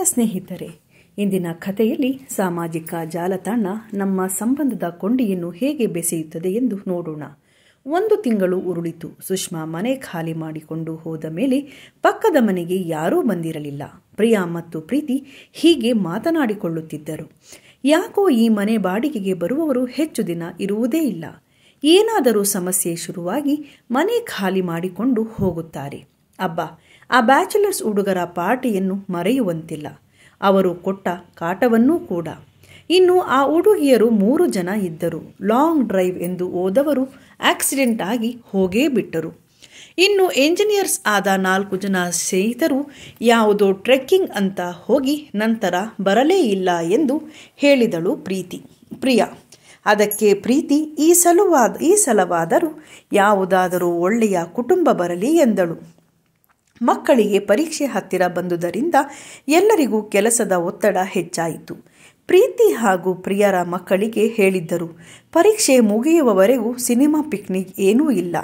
ಆತ್ಮೀಯ ಸ್ನೇಹಿತರೆ, ಇಂದಿನ ಕಥೆಯಲ್ಲಿ ಸಾಮಾಜಿಕ ಜಾಲತಾಣ ನಮ್ಮ ಸಂಬಂಧದ ಕೊಂಡಿಯನ್ನು ಹೇಗೆ ಬೆಸೆಯುತ್ತದೆ ಎಂದು ನೋಡೋಣ. 1 ತಿಂಗಳು ಉರುಳಿತು. ಸುಷ್ಮಾ ಮನೆ ಖಾಲಿ ಮಾಡಿಕೊಂಡು ಹೋದ ಮೇಲೆ ಪಕ್ಕದ ಮನೆಗೆ ಯಾರೂ ಬಂದಿರಲಿಲ್ಲ. ಪ್ರಿಯಾ ಮತ್ತು ಪ್ರೀತಿ ಹೀಗೆ ಮಾತನಾಡಿಕೊಳ್ಳುತ್ತಿದ್ದರು. ಯಾಕೋ ಈ ಮನೆ ಬಾಡಿಗೆಗೆ ಬರುವವರು ಹೆಚ್ಚು ದಿನ ಇರುವುದೇ ಇಲ್ಲ. ಏನಾದರೂ ಸಮಸ್ಯೆ ಶುರುವಾಗಿ ಮನೆ ಖಾಲಿ ಮಾಡಿಕೊಂಡು ಹೋಗುತ್ತಾರೆ. ಅಬ್ಬಾ, ಆ ಬ್ಯಾಚುಲರ್ಸ್ ಹುಡುಗರ ಪಾರ್ಟಿಯನ್ನು ಮರೆಯುವಂತಿಲ್ಲ. ಅವರು ಕೊಟ್ಟ ಕಾಟವನ್ನೂ ಕೂಡ. ಇನ್ನು ಆ ಹುಡುಗಿಯರು 3 ಜನ ಇದ್ದರು. ಲಾಂಗ್ ಡ್ರೈವ್ ಎಂದು ಹೋದವರು ಆಕ್ಸಿಡೆಂಟ್ ಆಗಿ ಹೋಗೇ ಬಿಟ್ಟರು. ಇನ್ನು ಎಂಜಿನಿಯರ್ಸ್ ಆದ 4 ಜನ ಸ್ನೇಹಿತರು ಯಾವುದೋ ಟ್ರೆಕ್ಕಿಂಗ್ ಅಂತ ಹೋಗಿ ನಂತರ ಬರಲೇ ಇಲ್ಲ ಎಂದು ಹೇಳಿದಳು ಪ್ರಿಯಾ. ಅದಕ್ಕೆ ಪ್ರೀತಿ ಈ ಸಲವಾದರೂ ಯಾವುದಾದರೂ ಒಳ್ಳೆಯ ಕುಟುಂಬ ಬರಲಿ ಎಂದಳು. ಮಕ್ಕಳಿಗೆ ಪರೀಕ್ಷೆ ಹತ್ತಿರ ಬಂದುದರಿಂದ ಎಲ್ಲರಿಗೂ ಕೆಲಸದ ಒತ್ತಡ ಹೆಚ್ಚಾಯಿತು. ಪ್ರೀತಿ ಹಾಗೂ ಪ್ರಿಯರ ಮಕ್ಕಳಿಗೆ ಹೇಳಿದ್ದರು, ಪರೀಕ್ಷೆ ಮುಗಿಯುವವರೆಗೂ ಸಿನಿಮಾ ಪಿಕ್ನಿಕ್ ಏನೂ ಇಲ್ಲ.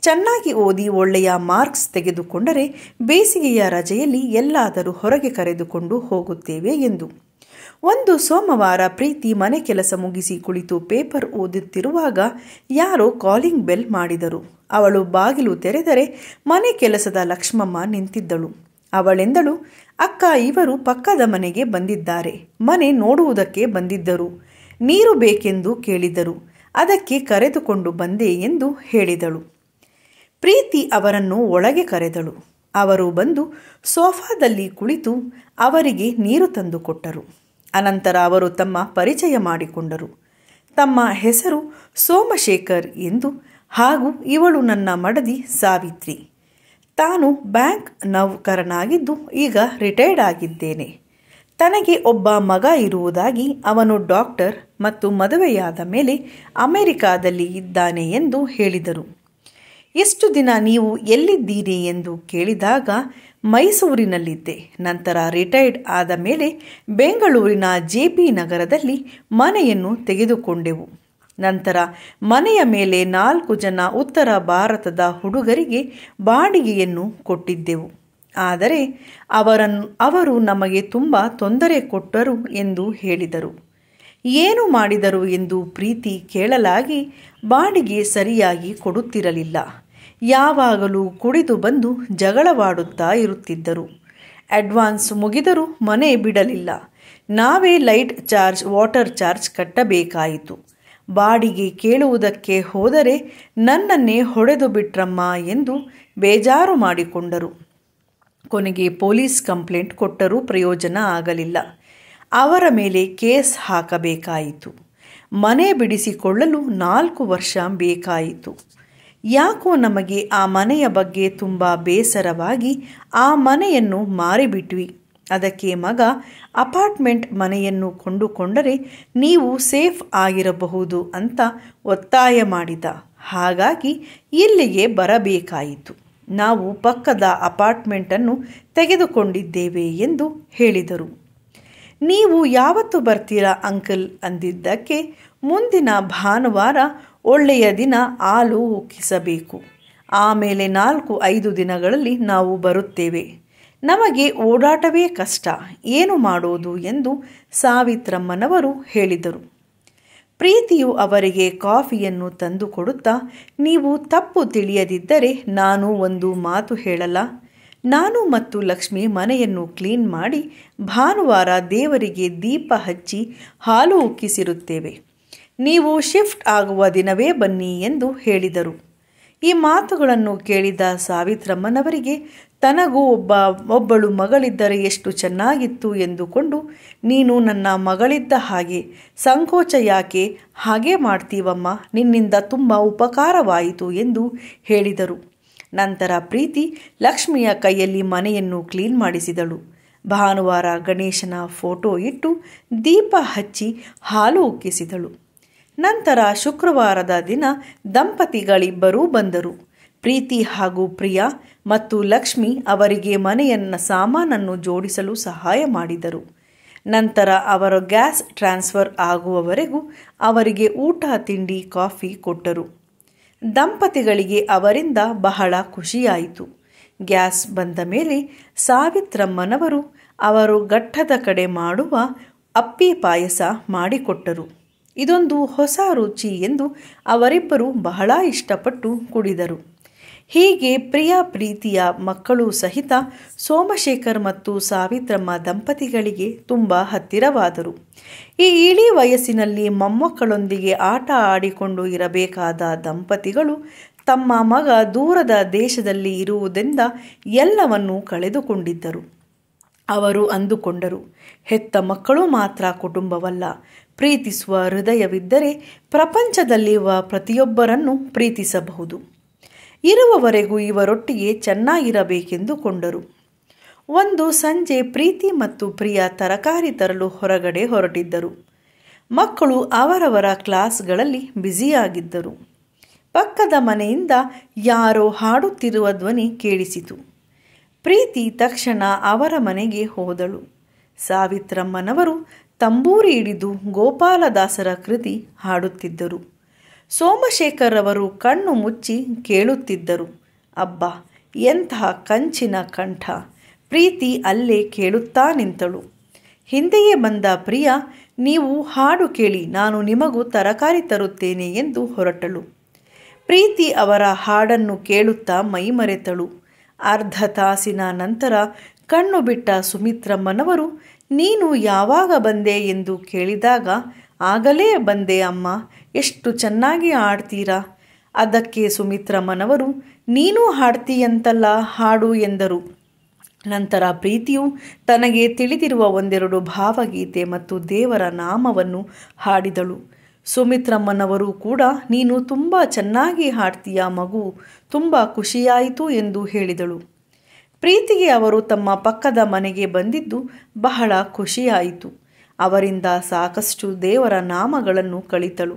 ಚೆನ್ನಾಗಿ ಓದಿ ಒಳ್ಳೆಯ ಮಾರ್ಕ್ಸ್ ತೆಗೆದುಕೊಂಡರೆ ಬೇಸಿಗೆಯ ರಜೆಯಲ್ಲಿ ಎಲ್ಲಾದರೂ ಹೊರಗೆ ಕರೆದುಕೊಂಡು ಹೋಗುತ್ತೇವೆ ಎಂದು. ಒಂದು ಸೋಮವಾರ ಪ್ರೀತಿ ಮನೆ ಕೆಲಸ ಮುಗಿಸಿ ಕುಳಿತು ಪೇಪರ್ ಓದುತ್ತಿರುವಾಗ ಯಾರೋ ಕಾಲಿಂಗ್ ಬೆಲ್ ಮಾಡಿದರು. ಅವಳು ಬಾಗಿಲು ತೆರೆದರೆ ಮನೆ ಕೆಲಸದ ಲಕ್ಷ್ಮಮ್ಮ ನಿಂತಿದ್ದಳು. ಅವಳೆಂದಳು, ಅಕ್ಕ, ಇವರು ಪಕ್ಕದ ಮನೆಗೆ ಬಂದಿದ್ದಾರೆ. ಮನೆ ನೋಡುವುದಕ್ಕೆ ಬಂದಿದ್ದರು. ನೀರು ಬೇಕೆಂದು ಕೇಳಿದರು. ಅದಕ್ಕೆ ಕರೆದುಕೊಂಡು ಬಂದೆ ಎಂದು ಹೇಳಿದಳು. ಪ್ರೀತಿ ಅವರನ್ನು ಒಳಗೆ ಕರೆದಳು. ಅವರು ಬಂದು ಸೋಫಾದಲ್ಲಿ ಕುಳಿತು ಅವರಿಗೆ ನೀರು ತಂದು ಕೊಟ್ಟರು. ಅನಂತರ ಅವರು ತಮ್ಮ ಪರಿಚಯ ಮಾಡಿಕೊಂಡರು. ತಮ್ಮ ಹೆಸರು ಸೋಮಶೇಖರ್ ಎಂದು, ಹಾಗೂ ಇವಳು ನನ್ನ ಮಡದಿ ಸಾವಿತ್ರಿ. ತಾನು ಬ್ಯಾಂಕ್ ನೌಕರನಾಗಿದ್ದು ಈಗ ರಿಟೈರ್ಡ್ ಆಗಿದ್ದೇನೆ. ತನಗೆ ಒಬ್ಬ ಮಗ ಇರುವುದಾಗಿ, ಅವನು ಡಾಕ್ಟರ್ ಮತ್ತು ಮದುವೆಯಾದ ಮೇಲೆ ಅಮೆರಿಕಾದಲ್ಲಿ ಇದ್ದಾನೆ ಎಂದು ಹೇಳಿದರು. ಎಷ್ಟು ದಿನ ನೀವು ಎಲ್ಲಿದ್ದೀರಿ ಎಂದು ಕೇಳಿದಾಗ ಮೈಸೂರಿನಲ್ಲಿದ್ದೆ. ನಂತರ ರಿಟೈರ್ಡ್ ಆದ ಮೇಲೆ ಬೆಂಗಳೂರಿನ JP ನಗರದಲ್ಲಿ ಮನೆಯನ್ನು ತೆಗೆದುಕೊಂಡೆವು. ನಂತರ ಮನೆಯ ಮೇಲೆ 4 ಜನ ಉತ್ತರ ಭಾರತದ ಹುಡುಗರಿಗೆ ಬಾಡಿಗೆಯನ್ನು ಕೊಟ್ಟಿದ್ದೆವು. ಆದರೆ ಅವರು ನಮಗೆ ತುಂಬ ತೊಂದರೆ ಕೊಟ್ಟರು ಎಂದು ಹೇಳಿದರು. ಏನು ಮಾಡಿದರು ಎಂದು ಪ್ರೀತಿ ಕೇಳಲಾಗಿ, ಬಾಡಿಗೆ ಸರಿಯಾಗಿ ಕೊಡುತ್ತಿರಲಿಲ್ಲ. ಯಾವಾಗಲೂ ಕುಡಿದು ಬಂದು ಜಗಳವಾಡುತ್ತಾ ಇರುತ್ತಿದ್ದರು. ಅಡ್ವಾನ್ಸ್ ಮುಗಿದರೂ ಮನೆ ಬಿಡಲಿಲ್ಲ. ನಾವೇ ಲೈಟ್ ಚಾರ್ಜ್, ವಾಟರ್ ಚಾರ್ಜ್ ಕಟ್ಟಬೇಕಾಯಿತು. ಬಾಡಿಗೆ ಕೇಳುವುದಕ್ಕೆ ಹೋದರೆ ನನ್ನನ್ನೇ ಹೊಡೆದು ಬಿಟ್ರಮ್ಮ ಎಂದು ಬೇಜಾರು ಮಾಡಿಕೊಂಡರು. ಕೊನೆಗೆ ಪೊಲೀಸ್ ಕಂಪ್ಲೇಂಟ್ ಕೊಟ್ಟರೂ ಪ್ರಯೋಜನ ಆಗಲಿಲ್ಲ. ಅವರ ಮೇಲೆ ಕೇಸ್ ಹಾಕಬೇಕಾಯಿತು. ಮನೆ ಬಿಡಿಸಿಕೊಳ್ಳಲು 4 ವರ್ಷ ಬೇಕಾಯಿತು. ಯಾಕೋ ನಮಗೆ ಆ ಮನೆಯ ಬಗ್ಗೆ ತುಂಬ ಬೇಸರವಾಗಿ ಆ ಮನೆಯನ್ನು ಮಾರಿಬಿಟ್ವಿ. ಅದಕ್ಕೆ ಮಗ ಅಪಾರ್ಟ್ಮೆಂಟ್ ಮನೆಯನ್ನು ಕೊಂಡುಕೊಂಡರೆ ನೀವು ಸೇಫ್ ಆಗಿರಬಹುದು ಅಂತ ಒತ್ತಾಯ ಮಾಡಿದ. ಹಾಗಾಗಿ ಇಲ್ಲಿಗೆ ಬರಬೇಕಾಯಿತು. ನಾವು ಪಕ್ಕದ ಅಪಾರ್ಟ್ಮೆಂಟನ್ನು ತೆಗೆದುಕೊಂಡಿದ್ದೇವೆ ಎಂದು ಹೇಳಿದರು. ನೀವು ಯಾವತ್ತು ಬರ್ತೀರಾ ಅಂಕಲ್ ಅಂದಿದ್ದಕ್ಕೆ, ಮುಂದಿನ ಭಾನುವಾರ ಒಳ್ಳೆಯ ದಿನ ಹಾಲು ಉಕ್ಕಿಸಬೇಕು. ಆಮೇಲೆ 4-5 ದಿನಗಳಲ್ಲಿ ನಾವು ಬರುತ್ತೇವೆ. ನಮಗೆ ಓಡಾಟವೇ ಕಷ್ಟ, ಏನು ಮಾಡೋದು ಎಂದು ಸಾವಿತ್ರಮ್ಮನವರು ಹೇಳಿದರು. ಪ್ರೀತಿಯು ಅವರಿಗೆ ಕಾಫಿಯನ್ನು ತಂದು ಕೊಡುತ್ತಾ, ನೀವು ತಪ್ಪು ತಿಳಿಯದಿದ್ದರೆ ನಾನು ಒಂದು ಮಾತು ಹೇಳಲ್ಲ. ನಾನು ಮತ್ತು ಲಕ್ಷ್ಮಿ ಮನೆಯನ್ನು ಕ್ಲೀನ್ ಮಾಡಿ ಭಾನುವಾರ ದೇವರಿಗೆ ದೀಪ ಹಚ್ಚಿ ಹಾಲು ಉಕ್ಕಿಸಿರುತ್ತೇವೆ. ನೀವು ಶಿಫ್ಟ್ ಆಗುವ ದಿನವೇ ಬನ್ನಿ ಎಂದು ಹೇಳಿದರು. ಈ ಮಾತುಗಳನ್ನು ಕೇಳಿದ ಸಾವಿತ್ರಮ್ಮನವರಿಗೆ ತನಗೂ ಒಬ್ಬಳು ಮಗಳಿದ್ದರೆ ಎಷ್ಟು ಚೆನ್ನಾಗಿತ್ತು ಎಂದುಕೊಂಡು, ನೀನು ನನ್ನ ಮಗಳಿದ್ದ ಹಾಗೆ, ಸಂಕೋಚ ಯಾಕೆ ಹಾಗೆ ಮಾಡ್ತೀವಮ್ಮ, ನಿನ್ನಿಂದ ತುಂಬ ಉಪಕಾರವಾಯಿತು ಎಂದು ಹೇಳಿದರು. ನಂತರ ಪ್ರೀತಿ ಲಕ್ಷ್ಮಿಯ ಕೈಯಲ್ಲಿ ಮನೆಯನ್ನು ಕ್ಲೀನ್ ಮಾಡಿಸಿದಳು. ಭಾನುವಾರ ಗಣೇಶನ ಫೋಟೋ ಇಟ್ಟು ದೀಪ ಹಚ್ಚಿ ಹಾಲು ಉಕ್ಕಿಸಿದಳು. ನಂತರ ಶುಕ್ರವಾರದ ದಿನ ದಂಪತಿಗಳಿಬ್ಬರೂ ಬಂದರು. ಪ್ರೀತಿ ಹಾಗೂ ಪ್ರಿಯಾ ಮತ್ತು ಲಕ್ಷ್ಮಿ ಅವರಿಗೆ ಮನೆಯನ್ನ ಸಾಮಾನನ್ನು ಜೋಡಿಸಲು ಸಹಾಯ ಮಾಡಿದರು. ನಂತರ ಅವರ ಗ್ಯಾಸ್ ಟ್ರಾನ್ಸ್ಫರ್ ಆಗುವವರೆಗೂ ಅವರಿಗೆ ಊಟ, ತಿಂಡಿ, ಕಾಫಿ ಕೊಟ್ಟರು. ದಂಪತಿಗಳಿಗೆ ಅವರಿಂದ ಬಹಳ ಖುಷಿಯಾಯಿತು. ಗ್ಯಾಸ್ ಬಂದ ಮೇಲೆ ಸಾವಿತ್ರಮ್ಮನವರು ಅವರು ಘಟ್ಟದ ಕಡೆ ಮಾಡುವ ಅಪ್ಪಿ ಪಾಯಸ ಮಾಡಿಕೊಟ್ಟರು. ಇದೊಂದು ಹೊಸ ರುಚಿ ಎಂದು ಅವರಿಬ್ಬರು ಬಹಳ ಇಷ್ಟಪಟ್ಟು ಕುಡಿದರು. ಹೀಗೆ ಪ್ರಿಯಾ-ಪ್ರೀತಿಯ ಮಕ್ಕಳು ಸಹಿತ ಸೋಮಶೇಖರ್ ಮತ್ತು ಸಾವಿತ್ರಮ್ಮ ದಂಪತಿಗಳಿಗೆ ತುಂಬ ಹತ್ತಿರವಾದರು. ಈ ಇಳಿ ವಯಸ್ಸಿನಲ್ಲಿ ಮೊಮ್ಮಕ್ಕಳೊಂದಿಗೆ ಆಟ ಆಡಿಕೊಂಡು ಇರಬೇಕಾದ ದಂಪತಿಗಳು ತಮ್ಮ ಮಗ ದೂರದ ದೇಶದಲ್ಲಿ ಇರುವುದರಿಂದ ಎಲ್ಲವನ್ನೂ ಕಳೆದುಕೊಂಡಿದ್ದರು. ಅವರು ಅಂದುಕೊಂಡರು, ಹೆತ್ತ ಮಕ್ಕಳು ಮಾತ್ರ ಕುಟುಂಬವಲ್ಲ, ಪ್ರೀತಿಸುವ ಹೃದಯವಿದ್ದರೆ ಪ್ರಪಂಚದಲ್ಲಿರುವ ಪ್ರತಿಯೊಬ್ಬರನ್ನು ಪ್ರೀತಿಸಬಹುದು. ಇರುವವರೆಗೂ ಇವರೊಟ್ಟಿಗೆ ಚೆನ್ನಾಗಿರಬೇಕೆಂದುಕೊಂಡರು. ಒಂದು ಸಂಜೆ ಪ್ರೀತಿ ಮತ್ತು ಪ್ರಿಯಾ ತರಕಾರಿ ತರಲು ಹೊರಗಡೆ ಹೊರಟಿದ್ದರು. ಮಕ್ಕಳು ಅವರವರ ಕ್ಲಾಸ್ಗಳಲ್ಲಿ ಬ್ಯುಸಿಯಾಗಿದ್ದರು. ಪಕ್ಕದ ಮನೆಯಿಂದ ಯಾರೋ ಹಾಡುತ್ತಿರುವ ಧ್ವನಿ ಕೇಳಿಸಿತು. ಪ್ರೀತಿ ತಕ್ಷಣ ಅವರ ಮನೆಗೆ ಹೋದಳು. ಸಾವಿತ್ರಮ್ಮನವರು ತಂಬೂರಿ ಹಿಡಿದು ಗೋಪಾಲದಾಸರ ಕೃತಿ ಹಾಡುತ್ತಿದ್ದರು. ಸೋಮಶೇಖರ್ ಅವರು ಕಣ್ಣು ಮುಚ್ಚಿ ಕೇಳುತ್ತಿದ್ದರು. ಅಬ್ಬಾ, ಎಂತಹ ಕಂಚಿನ ಕಂಠ! ಪ್ರೀತಿ ಅಲ್ಲೇ ಕೇಳುತ್ತಾ ನಿಂತಳು. ಹಿಂದೆಯೇ ಬಂದ ಪ್ರಿಯಾ, ನೀವು ಹಾಡು ಕೇಳಿ, ನಾನು ನಿಮಗೂ ತರಕಾರಿ ತರುತ್ತೇನೆ ಎಂದು ಹೊರಟಳು. ಪ್ರೀತಿ ಅವರ ಹಾಡನ್ನು ಕೇಳುತ್ತಾ ಮೈಮರೆತಳು. ಅರ್ಧ ತಾಸಿನ ನಂತರ ಕಣ್ಣು ಬಿಟ್ಟ ಸುಮಿತ್ರಮ್ಮನವರು, ನೀನು ಯಾವಾಗ ಬಂದೆ ಎಂದು ಕೇಳಿದಾಗ, ಆಗಲೇ ಬಂದೆ ಅಮ್ಮ, ಎಷ್ಟು ಚೆನ್ನಾಗಿ ಹಾಡ್ತೀರಾ. ಅದಕ್ಕೆ ಸುಮಿತ್ರಮ್ಮನವರು, ನೀನು ಹಾಡ್ತೀಯಂತಲ್ಲ, ಹಾಡು ಎಂದರು. ನಂತರ ಪ್ರೀತಿಯು ತನಗೆ ತಿಳಿದಿರುವ ಒಂದೆರಡು ಭಾವಗೀತೆ ಮತ್ತು ದೇವರ ನಾಮವನ್ನು ಹಾಡಿದಳು. ಸುಮಿತ್ರಮ್ಮನವರು ಕೂಡ, ನೀನು ತುಂಬ ಚೆನ್ನಾಗಿ ಹಾಡ್ತೀಯ ಮಗು, ತುಂಬ ಖುಷಿಯಾಯಿತು ಎಂದು ಹೇಳಿದಳು. ಪ್ರೀತಿಗೆ ಅವರು ತಮ್ಮ ಪಕ್ಕದ ಮನೆಗೆ ಬಂದಿದ್ದು ಬಹಳ ಖುಷಿಯಾಯಿತು. ಅವರಿಂದ ಸಾಕಷ್ಟು ದೇವರ ನಾಮಗಳನ್ನು ಕಲಿತಳು.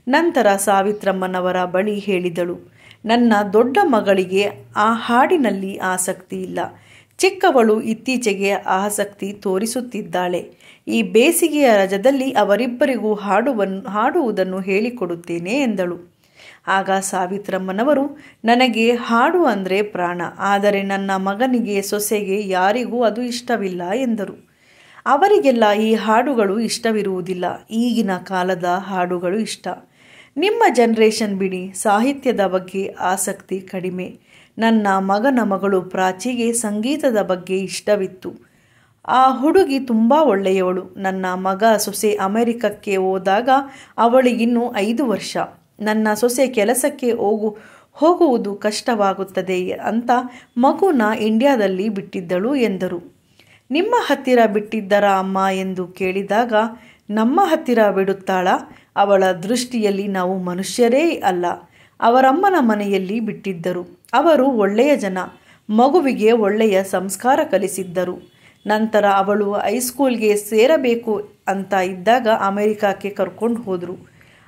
ನಂತರ ಸಾವಿತ್ರಮ್ಮನವರ ಬಳಿ ಹೇಳಿದಳು, ನನ್ನ ದೊಡ್ಡ ಮಗಳಿಗೆ ಆ ಹಾಡಿನಲ್ಲಿ ಆಸಕ್ತಿ ಇಲ್ಲ. ಚಿಕ್ಕವಳು ಇತ್ತೀಚೆಗೆ ಆಸಕ್ತಿ ತೋರಿಸುತ್ತಿದ್ದಾಳೆ. ಈ ಬೇಸಿಗೆಯ ರಜದಲ್ಲಿ ಅವರಿಬ್ಬರಿಗೂ ಹಾಡುವುದನ್ನು ಹೇಳಿಕೊಡುತ್ತೇನೆ ಎಂದಳು. ಆಗ ಸಾವಿತ್ರಮ್ಮನವರು, ನನಗೆ ಹಾಡು ಅಂದರೆ ಪ್ರಾಣ, ಆದರೆ ನನ್ನ ಮಗನಿಗೆ, ಸೊಸೆಗೆ, ಯಾರಿಗೂ ಅದು ಇಷ್ಟವಿಲ್ಲ ಎಂದರು. ಅವರಿಗೆಲ್ಲ ಈ ಹಾಡುಗಳು ಇಷ್ಟವಿರುವುದಿಲ್ಲ. ಈಗಿನ ಕಾಲದ ಹಾಡುಗಳು ಇಷ್ಟ. ನಿಮ್ಮ ಜನರೇಷನ್ ಬಿಡಿ, ಸಾಹಿತ್ಯದ ಬಗ್ಗೆ ಆಸಕ್ತಿ ಕಡಿಮೆ. ನನ್ನ ಮಗನ ಮಗಳು ಪ್ರಾಚಿಗೆ ಸಂಗೀತದ ಬಗ್ಗೆ ಇಷ್ಟವಿತ್ತು. ಆ ಹುಡುಗಿ ತುಂಬ ಒಳ್ಳೆಯವಳು. ನನ್ನ ಮಗ ಸೊಸೆ ಅಮೆರಿಕಕ್ಕೆ ಹೋದಾಗ ಅವಳಿಗಿನ್ನೂ 5 ವರ್ಷ. ನನ್ನ ಸೊಸೆ ಕೆಲಸಕ್ಕೆ ಹೋಗುವುದು ಕಷ್ಟವಾಗುತ್ತದೆ ಅಂತ ಮಗುನ ಇಂಡಿಯಾದಲ್ಲಿ ಬಿಟ್ಟಿದ್ದಳು ಎಂದರು. ನಿಮ್ಮ ಹತ್ತಿರ ಬಿಟ್ಟಿದ್ದರ ಅಮ್ಮ ಎಂದು ಕೇಳಿದಾಗ, ನಮ್ಮ ಹತ್ತಿರ ಬಿಡುತ್ತಾಳ? ಅವಳ ದೃಷ್ಟಿಯಲ್ಲಿ ನಾವು ಮನುಷ್ಯರೇ ಅಲ್ಲ. ಅವರಮ್ಮನ ಮನೆಯಲ್ಲಿ ಬಿಟ್ಟಿದ್ದರು. ಅವರು ಒಳ್ಳೆಯ ಜನ. ಮಗುವಿಗೆ ಒಳ್ಳೆಯ ಸಂಸ್ಕಾರ ಕಲಿಸಿದ್ದರು. ನಂತರ ಅವಳು ಹೈಸ್ಕೂಲ್ಗೆ ಸೇರಬೇಕು ಅಂತ ಇದ್ದಾಗ ಅಮೆರಿಕಕ್ಕೆ ಕರ್ಕೊಂಡು ಹೋದರು.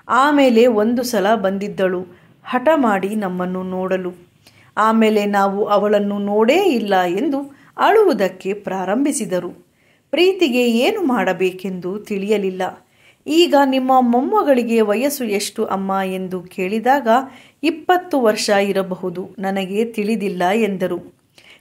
ಆಮೇಲೆ ಒಂದು ಸಲ ಬಂದಿದ್ದಳು, ಹಠ ಮಾಡಿ ನಮ್ಮನ್ನು ನೋಡಲು. ಆಮೇಲೆ ನಾವು ಅವಳನ್ನು ನೋಡೇ ಇಲ್ಲ ಎಂದು ಅಳುವುದಕ್ಕೆ ಪ್ರಾರಂಭಿಸಿದರು. ಪ್ರೀತಿಗೆ ಏನು ಮಾಡಬೇಕೆಂದು ತಿಳಿಯಲಿಲ್ಲ. ಈಗ ನಿಮ್ಮ ಮೊಮ್ಮಗಳಿಗೆ ವಯಸ್ಸು ಎಷ್ಟು ಅಮ್ಮ ಎಂದು ಕೇಳಿದಾಗ, 20 ವರ್ಷ ಇರಬಹುದು, ನನಗೆ ತಿಳಿದಿಲ್ಲ ಎಂದರು.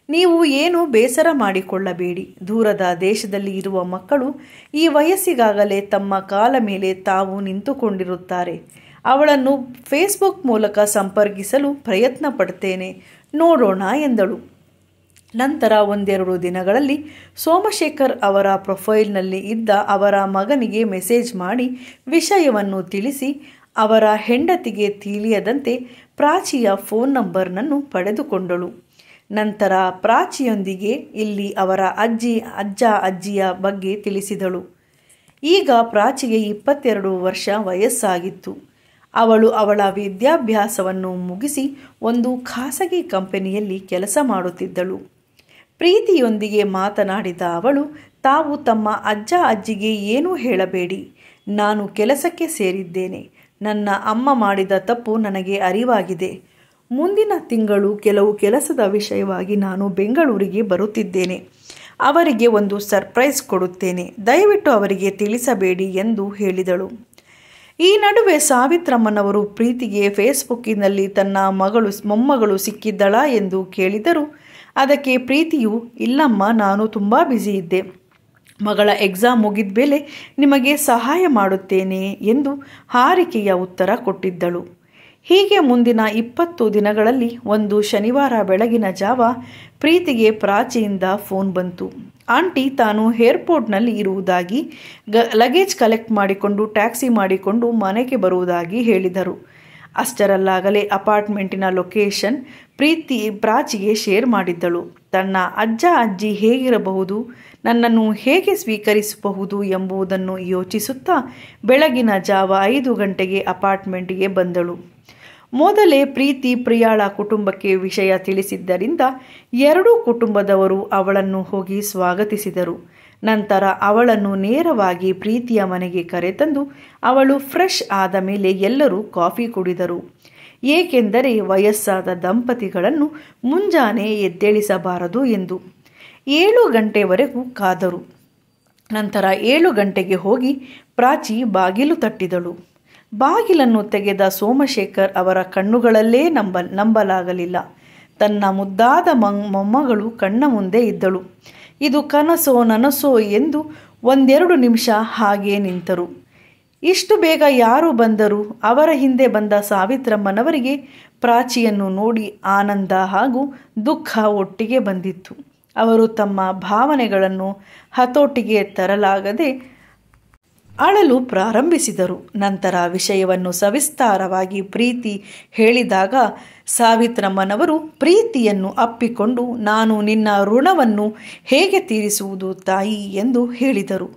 ನೀವು ಏನು ಬೇಸರ ಮಾಡಿಕೊಳ್ಳಬೇಡಿ. ದೂರದ ದೇಶದಲ್ಲಿ ಇರುವ ಮಕ್ಕಳು ಈ ವಯಸ್ಸಿಗಾಗಲೇ ತಮ್ಮ ಕಾಲ ಮೇಲೆ ತಾವು ನಿಂತುಕೊಂಡಿರುತ್ತಾರೆ. ಅವಳನ್ನು ಫೇಸ್ಬುಕ್ ಮೂಲಕ ಸಂಪರ್ಕಿಸಲು ಪ್ರಯತ್ನ ಪಡ್ತೇನೆ, ನೋಡೋಣ ಎಂದಳು. ನಂತರ 1-2 ದಿನಗಳಲ್ಲಿ ಸೋಮಶೇಖರ್ ಅವರ ಪ್ರೊಫೈಲ್ನಲ್ಲಿ ಇದ್ದ ಅವರ ಮಗನಿಗೆ ಮೆಸೇಜ್ ಮಾಡಿ ವಿಷಯವನ್ನು ತಿಳಿಸಿ, ಅವರ ಹೆಂಡತಿಗೆ ತಿಳಿಯದಂತೆ ಪ್ರಾಚಿಯ ಫೋನ್ ನಂಬರ್ನನ್ನು ಪಡೆದುಕೊಂಡಳು. ನಂತರ ಪ್ರಾಚಿಯೊಂದಿಗೆ ಇಲ್ಲಿ ಅವರ ಅಜ್ಜಿಯ ಬಗ್ಗೆ ತಿಳಿಸಿದಳು. ಈಗ ಪ್ರಾಚಿಗೆ 22 ವರ್ಷ ವಯಸ್ಸಾಗಿತ್ತು. ಅವಳು ಅವಳ ವಿದ್ಯಾಭ್ಯಾಸವನ್ನು ಮುಗಿಸಿ ಒಂದು ಖಾಸಗಿ ಕಂಪನಿಯಲ್ಲಿ ಕೆಲಸ ಮಾಡುತ್ತಿದ್ದಳು. ಪ್ರೀತಿಯೊಂದಿಗೆ ಮಾತನಾಡಿದ ಅವಳು, ತಾವು ತಮ್ಮ ಅಜ್ಜಿಗೆ ಏನೂ ಹೇಳಬೇಡಿ, ನಾನು ಕೆಲಸಕ್ಕೆ ಸೇರಿದ್ದೇನೆ. ನನ್ನ ಅಮ್ಮ ಮಾಡಿದ ತಪ್ಪು ನನಗೆ ಅರಿವಾಗಿದೆ. ಮುಂದಿನ ತಿಂಗಳು ಕೆಲವು ಕೆಲಸದ ವಿಷಯವಾಗಿ ನಾನು ಬೆಂಗಳೂರಿಗೆ ಬರುತ್ತಿದ್ದೇನೆ. ಅವರಿಗೆ ಒಂದು ಸರ್ಪ್ರೈಸ್ ಕೊಡುತ್ತೇನೆ, ದಯವಿಟ್ಟು ಅವರಿಗೆ ತಿಳಿಸಬೇಡಿ ಎಂದು ಹೇಳಿದಳು. ಈ ನಡುವೆ ಸಾವಿತ್ರಮ್ಮನವರು ಪ್ರೀತಿಗೆ ಫೇಸ್ಬುಕ್ಕಿನಲ್ಲಿ ತನ್ನ ಮೊಮ್ಮಗಳು ಸಿಕ್ಕಿದ್ದಳಾ ಎಂದು ಕೇಳಿದರು. ಅದಕ್ಕೆ ಪ್ರೀತಿಯು, ಇಲ್ಲಮ್ಮ, ನಾನು ತುಂಬ ಬ್ಯುಸಿ ಇದ್ದೆ, ಮಗಳ ಎಕ್ಸಾಮ್ ಮುಗಿದ ಮೇಲೆ ನಿಮಗೆ ಸಹಾಯ ಮಾಡುತ್ತೇನೆ ಎಂದು ಹಾರಿಕೆಯ ಉತ್ತರ ಕೊಟ್ಟಿದ್ದಳು. ಹೀಗೆ ಮುಂದಿನ 20 ದಿನಗಳಲ್ಲಿ ಒಂದು ಶನಿವಾರ ಬೆಳಗಿನ ಜಾವ ಪ್ರೀತಿಗೆ ಪ್ರಾಚಿಯಿಂದ ಫೋನ್ ಬಂತು. ಆಂಟಿ ತಾನು ಏರ್ಪೋರ್ಟ್ನಲ್ಲಿ ಇರುವುದಾಗಿ, ಲಗೇಜ್ ಕಲೆಕ್ಟ್ ಮಾಡಿಕೊಂಡು ಟ್ಯಾಕ್ಸಿ ಮಾಡಿಕೊಂಡು ಮನೆಗೆ ಬರುವುದಾಗಿ ಹೇಳಿದರು. ಅಷ್ಟರಲ್ಲಾಗಲೇ ಅಪಾರ್ಟ್ಮೆಂಟಿನ ಲೊಕೇಶನ್ ಪ್ರಾಚಿಗೆ ಶೇರ್ ಮಾಡಿದ್ದಳು. ತನ್ನ ಅಜ್ಜ ಅಜ್ಜಿ ಹೇಗಿರಬಹುದು, ನನ್ನನ್ನು ಹೇಗೆ ಸ್ವೀಕರಿಸಬಹುದು ಎಂಬುದನ್ನು ಯೋಚಿಸುತ್ತಾ ಬೆಳಗಿನ ಜಾವ 5 ಗಂಟೆಗೆ ಅಪಾರ್ಟ್ಮೆಂಟಿಗೆ ಬಂದಳು. ಮೊದಲೇ ಪ್ರೀತಿ ಪ್ರಿಯಾಳ ಕುಟುಂಬಕ್ಕೆ ವಿಷಯ ತಿಳಿಸಿದ್ದರಿಂದ ಎರಡೂ ಕುಟುಂಬದವರು ಅವಳನ್ನು ಹೋಗಿ ಸ್ವಾಗತಿಸಿದರು. ನಂತರ ಅವಳನ್ನು ನೇರವಾಗಿ ಪ್ರೀತಿಯ ಮನೆಗೆ ಕರೆತಂದು ಅವಳು ಫ್ರೆಶ್ ಆದ ಮೇಲೆ ಎಲ್ಲರೂ ಕಾಫಿ ಕುಡಿದರು. ಏಕೆಂದರೆ ವಯಸ್ಸಾದ ದಂಪತಿಗಳನ್ನು ಮುಂಜಾನೆ ಎದ್ದೇಳಿಸಬಾರದು ಎಂದು. 7 ಗಂಟೆವರೆಗೂ ಕಾದರು. ನಂತರ 7 ಗಂಟೆಗೆ ಹೋಗಿ ಪ್ರಾಚಿ ಬಾಗಿಲು ತಟ್ಟಿದಳು. ಬಾಗಿಲನ್ನು ತೆಗೆದ ಸೋಮಶೇಖರ್ ಅವರ ಕಣ್ಣುಗಳಲ್ಲೇ ನಂಬಲಾಗಲಿಲ್ಲ. ತನ್ನ ಮುದ್ದಾದ ಮೊಮ್ಮಗಳು ಕಣ್ಣ ಮುಂದೆ ಇದ್ದಳು. ಇದು ಕನಸೋ ನನಸೋ ಎಂದು 1-2 ನಿಮಿಷ ಹಾಗೇ ನಿಂತರು. ಇಷ್ಟು ಬೇಗ ಯಾರು ಬಂದರು? ಅವರ ಹಿಂದೆ ಬಂದ ಸಾವಿತ್ರಮ್ಮನವರಿಗೆ ಪ್ರಾಚಿಯನ್ನು ನೋಡಿ ಆನಂದ ಹಾಗೂ ದುಃಖ ಒಟ್ಟಿಗೆ ಬಂದಿತ್ತು. ಅವರು ತಮ್ಮ ಭಾವನೆಗಳನ್ನು ಹತೋಟಿಗೆ ತರಲಾಗದೆ ಅಳಲು ಪ್ರಾರಂಭಿಸಿದರು. ನಂತರ ವಿಷಯವನ್ನು ಸವಿಸ್ತಾರವಾಗಿ ಪ್ರೀತಿ ಹೇಳಿದಾಗ ಸಾವಿತ್ರಮ್ಮನವರು ಪ್ರೀತಿಯನ್ನು ಅಪ್ಪಿಕೊಂಡು, ನಾನು ನಿನ್ನ ಋಣವನ್ನು ಹೇಗೆ ತೀರಿಸುವುದು ತಾಯಿ ಎಂದು ಹೇಳಿದರು.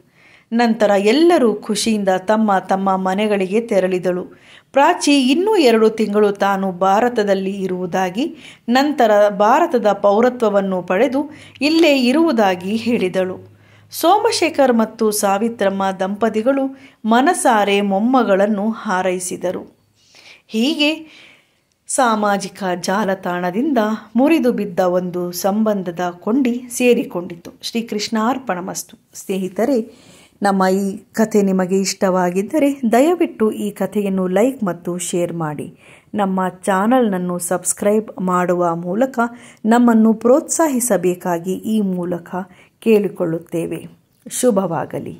ನಂತರ ಎಲ್ಲರೂ ಖುಷಿಯಿಂದ ತಮ್ಮ ತಮ್ಮ ಮನೆಗಳಿಗೆ ತೆರಳಿದಳು. ಪ್ರಾಚಿ ಇನ್ನೂ 2 ತಿಂಗಳು ತಾನು ಭಾರತದಲ್ಲಿ ಇರುವುದಾಗಿ, ನಂತರ ಭಾರತದ ಪೌರತ್ವವನ್ನು ಪಡೆದು ಇಲ್ಲೇ ಇರುವುದಾಗಿ ಹೇಳಿದಳು. ಸೋಮಶೇಖರ್ ಮತ್ತು ಸಾವಿತ್ರಮ್ಮ ದಂಪತಿಗಳು ಮನಸಾರೆ ಮೊಮ್ಮಗಳನ್ನು ಹಾರೈಸಿದರು. ಹೀಗೆ ಸಾಮಾಜಿಕ ಜಾಲತಾಣದಿಂದ ಮುರಿದು ಬಿದ್ದ ಒಂದು ಸಂಬಂಧದ ಕೊಂಡಿ ಸೇರಿಕೊಂಡಿತು. ಶ್ರೀಕೃಷ್ಣಾರ್ಪಣಮಸ್ತು. ಸ್ನೇಹಿತರೆ, ನಮ್ಮ ಈ ಕಥೆ ನಿಮಗೆ ಇಷ್ಟವಾಗಿದ್ದರೆ ದಯವಿಟ್ಟು ಈ ಕಥೆಯನ್ನು ಲೈಕ್ ಮತ್ತು ಶೇರ್ ಮಾಡಿ. ನಮ್ಮ ಚಾನಲ್ನನ್ನು ಸಬ್ಸ್ಕ್ರೈಬ್ ಮಾಡುವ ಮೂಲಕ ನಮ್ಮನ್ನು ಪ್ರೋತ್ಸಾಹಿಸಬೇಕಾಗಿ ಈ ಮೂಲಕ ಕೇಳಿಕೊಳ್ಳುತ್ತೇವೆ. ಶುಭವಾಗಲಿ.